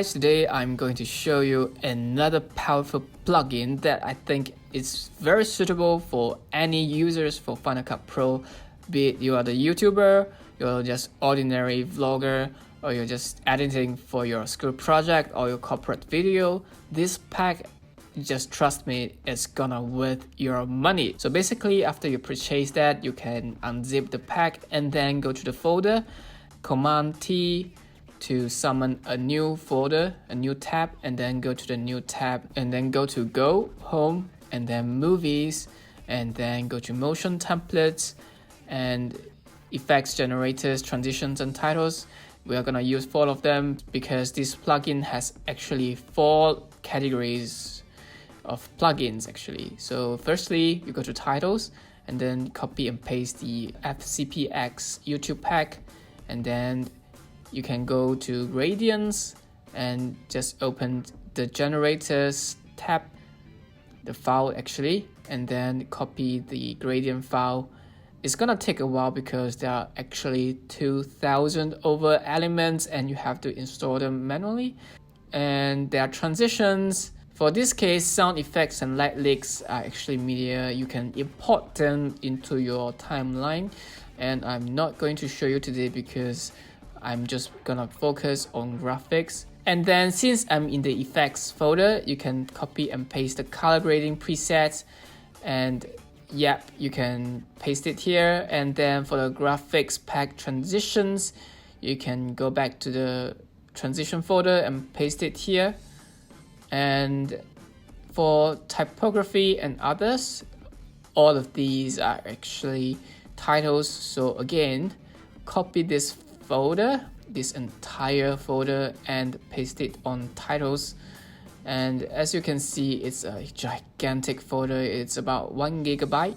guys, today I'm going to show you another powerful plugin that I think is very suitable for any users for Final Cut Pro, be it you are the YouTuber, you're just ordinary vlogger, or you're just editing for your school project or your corporate video. This pack, just trust me, it's gonna worth your money. So basically, after you purchase that, you can unzip the pack and then go to the folder, Command T to summon a new folder, a new tab, and then go to the new tab and then go to Go, Home, and then Movies, and then go to Motion Templates and Effects, Generators, Transitions, and Titles. We are gonna use 4 of them because this plugin has actually 4 categories of plugins actually. So firstly, you go to Titles and then copy and paste the FCPX YouTube pack, and then you can go to Gradients and just open the Generators tab, the file actually, and then copy the gradient file. It's gonna take a while because there are actually 2,000 over elements and you have to install them manually. And there are transitions. For this case, sound effects and light leaks are actually media. You can import them into your timeline, and I'm not going to show you today because I'm just gonna focus on graphics. And then since I'm in the effects folder, you can copy and paste the color grading presets, and yep, you can paste it here. And then for the graphics pack transitions, you can go back to the transition folder and paste it here. And for typography and others, all of these are actually titles. So again, copy this folder, this entire folder, and paste it on titles. And as you can see, it's a gigantic folder. It's about 1 GB.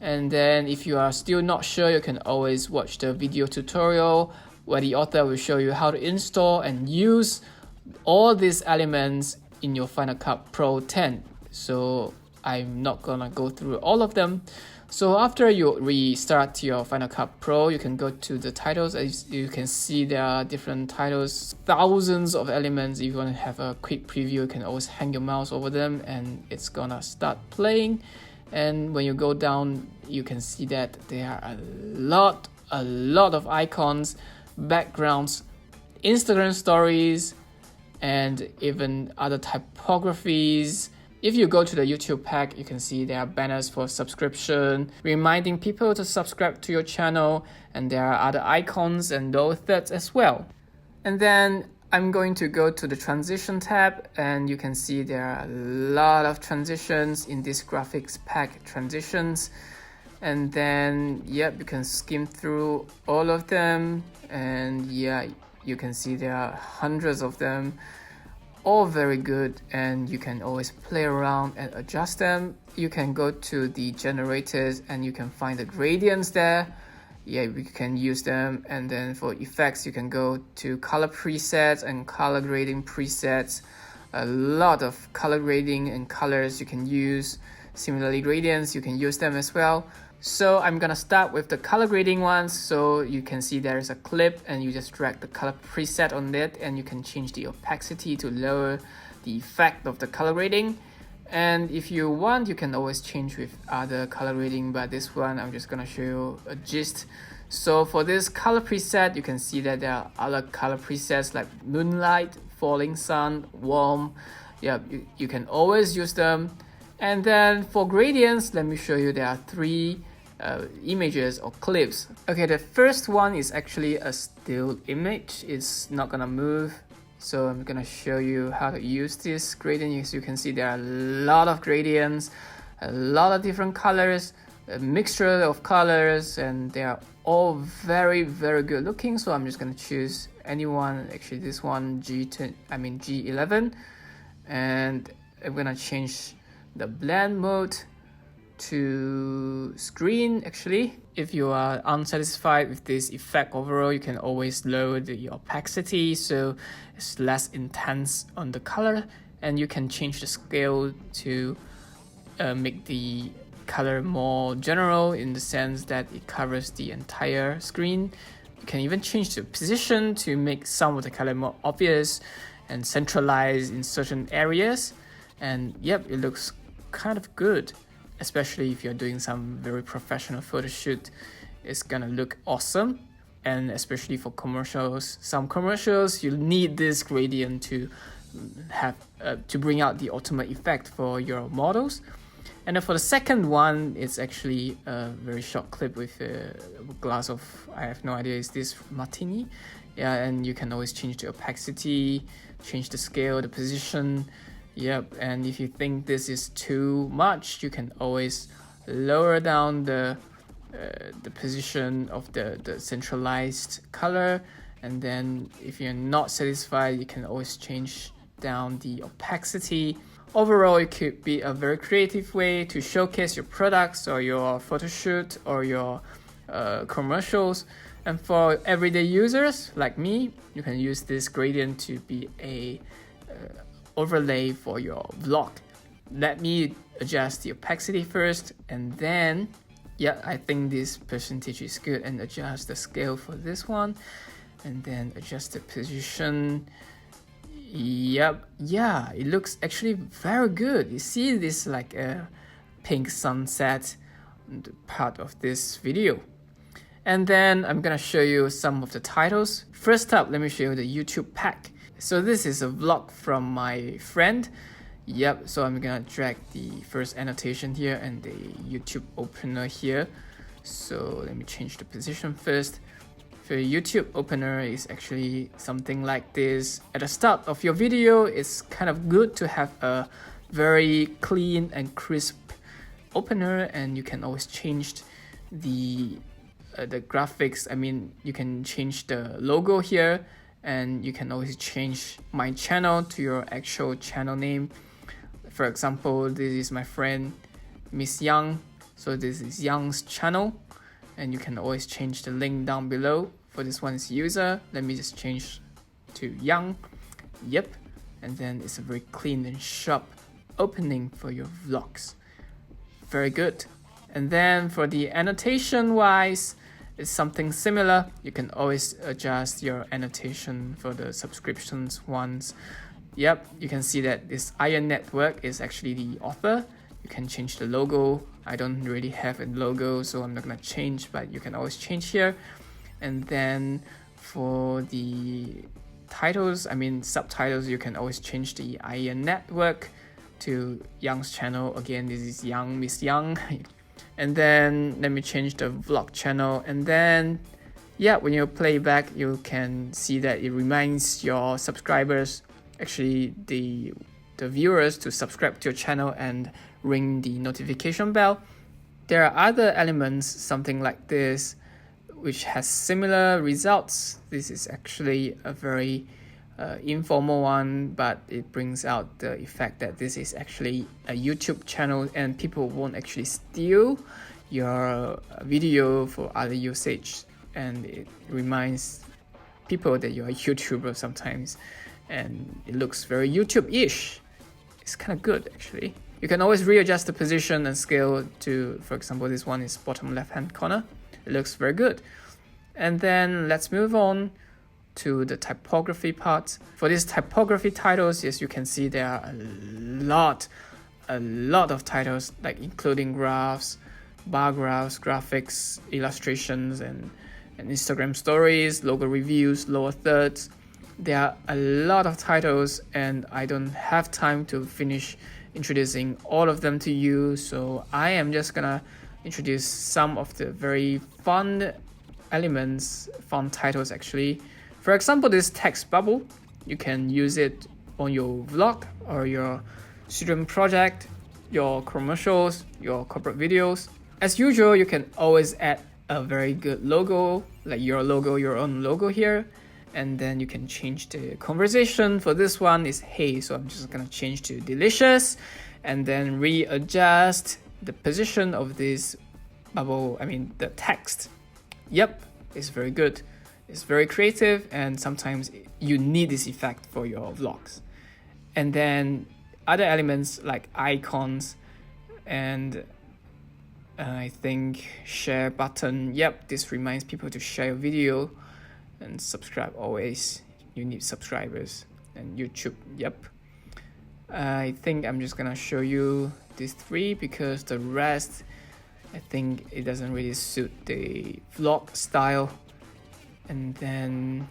And then if you are still not sure, you can always watch the video tutorial where the author will show you how to install and use all these elements in your Final Cut Pro 10. So I'm not gonna go through all of them. So after you restart your Final Cut Pro, you can go to the titles. As you can see, there are different titles, thousands of elements. If you want to have a quick preview, you can always hang your mouse over them and it's gonna start playing. And when you go down, you can see that there are a lot of icons, backgrounds, Instagram stories, and even other typographies. If you go to the YouTube pack, you can see there are banners for subscription, reminding people to subscribe to your channel, and there are other icons and those things as well. And then I'm going to go to the transition tab, and you can see there are a lot of transitions in this graphics pack transitions. And then, yep, you can skim through all of them, and yeah, you can see there are hundreds of them. All very good, and you can always play around and adjust them. You can go to the generators and you can find the gradients there. Yeah, we can use them. And then for effects, you can go to color presets and color grading presets. A lot of color grading and colors you can use. Similarly, gradients, you can use them as well. So I'm gonna start with the color grading ones. So you can see there is a clip and you just drag the color preset on it, and you can change the opacity to lower the effect of the color grading. And if you want, you can always change with other color grading, but this one I'm just gonna show you a gist. So for this color preset, you can see that there are other color presets like moonlight, falling sun, warm. Yeah, you can always use them. And then for gradients, let me show you there are 3 images or clips. Okay, the first one is actually a still image. It's not gonna move. So I'm gonna show you how to use this gradient. As you can see, there are a lot of gradients, a lot of different colors, a mixture of colors, and they are all very, very good looking. So I'm just gonna choose anyone. Actually, this one, G11, and I'm gonna change the blend mode to screen. Actually, if you are unsatisfied with this effect overall, you can always lower the opacity so it's less intense on the color, and you can change the scale to make the color more general in the sense that it covers the entire screen. You can even change the position to make some of the color more obvious. and centralized in certain areas. And yep, it looks kind of good, especially if you're doing some very professional photo shoot. It's gonna look awesome. And especially for commercials, some commercials, you need this gradient to have to bring out the ultimate effect for your models. And then for the second one, it's actually a very short clip with a glass of, I have no idea, is this martini? Yeah, and you can always change the opacity, change the scale, the position. Yep, and if you think this is too much, you can always lower down the position of the centralized color. And then if you're not satisfied, you can always change down the opacity. Overall, it could be a very creative way to showcase your products or your photo shoot or your commercials. And for everyday users like me, you can use this gradient to be a overlay for your vlog. Let me adjust the opacity first, and then yeah, I think this percentage is good, and adjust the scale for this one, and then adjust the position. Yep, yeah, it looks actually very good. You see this like a pink sunset part of this video. And then I'm gonna show you some of the titles. First up, let me show you the YouTube pack. So this is a vlog from my friend. Yep, so I'm gonna drag the first annotation here and the YouTube opener here. So let me change the position first. For YouTube opener is actually something like this. At the start of your video, it's kind of good to have a very clean and crisp opener, and you can always change the graphics. I mean, you can change the logo here, and you can always change my channel to your actual channel name. For example, this is my friend Miss Young, so this is Young's channel, and you can always change the link down below. For this one is user, let me just change to Young. Yep, and then it's a very clean and sharp opening for your vlogs. Very good. And then for the annotation wise, it's something similar. You can always adjust your annotation for the subscriptions ones. Yep, you can see that this Iron Network is actually the author. You can change the logo. I don't really have a logo, so I'm not gonna change, but you can always change here. And then for the titles, I mean subtitles, you can always change the Iron Network to Young's channel. Again, this is Young, Miss Young. And then let me change the vlog channel. And then yeah, when you play back, you can see that it reminds your subscribers, actually the viewers, to subscribe to your channel and ring the notification bell. There are other elements, something like this, which has similar results. This is actually a very informal one, but it brings out the effect that this is actually a YouTube channel and people won't actually steal your video for other usage, and it reminds people that you're a YouTuber sometimes, and it looks very YouTube-ish. It's kind of good actually. You can always readjust the position and scale to, for example, this one is bottom left hand corner. It looks very good. And then let's move on to the typography part. For these typography titles, yes, you can see there are a lot of titles, like including graphs, bar graphs, graphics, illustrations, and Instagram stories, logo reviews, lower thirds. There are a lot of titles, and I don't have time to finish introducing all of them to you, so I am just gonna introduce some of the very fun elements, fun titles actually. For example, this text bubble, you can use it on your vlog or your student project, your commercials, your corporate videos. As usual, you can always add a very good logo, like your logo, your own logo here. And then you can change the conversation. For this one is hey, so I'm just gonna change to delicious, and then readjust the position of this bubble, I mean the text. Yep, it's very good. It's very creative, and sometimes you need this effect for your vlogs. And then other elements like icons and I think share button. Yep, this reminds people to share your video and subscribe always. You need subscribers. and YouTube. Yep. I think I'm just gonna show you these 3 because the rest, I think it doesn't really suit the vlog style. And then,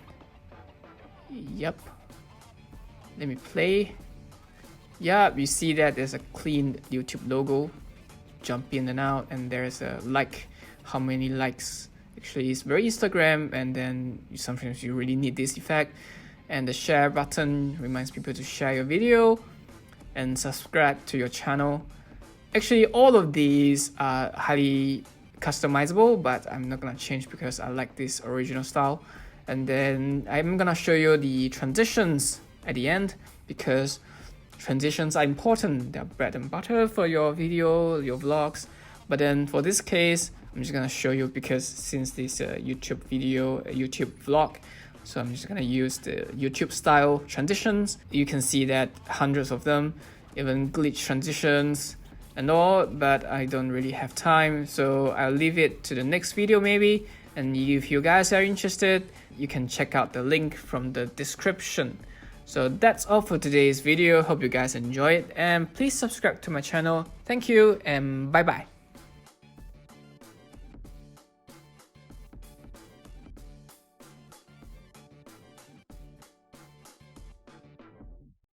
yep. Let me play. Yeah, you see that there's a clean YouTube logo. Jump in and out, and there's a like, how many likes. Actually, it's very Instagram, and then sometimes you really need this effect. And the share button reminds people to share your video and subscribe to your channel. Actually, all of these are highly customizable, but I'm not gonna change because I like this original style. And then I'm gonna show you the transitions at the end because transitions are important. They're bread and butter for your video, your vlogs. But then for this case, I'm just gonna show you because since this YouTube video, YouTube vlog, so I'm just gonna use the YouTube style transitions. You can see that hundreds of them, even glitch transitions and all, but I don't really have time, so I'll leave it to the next video maybe. And if you guys are interested, you can check out the link from the description. So that's all for today's video. Hope you guys enjoy it, and please subscribe to my channel. Thank you and bye bye.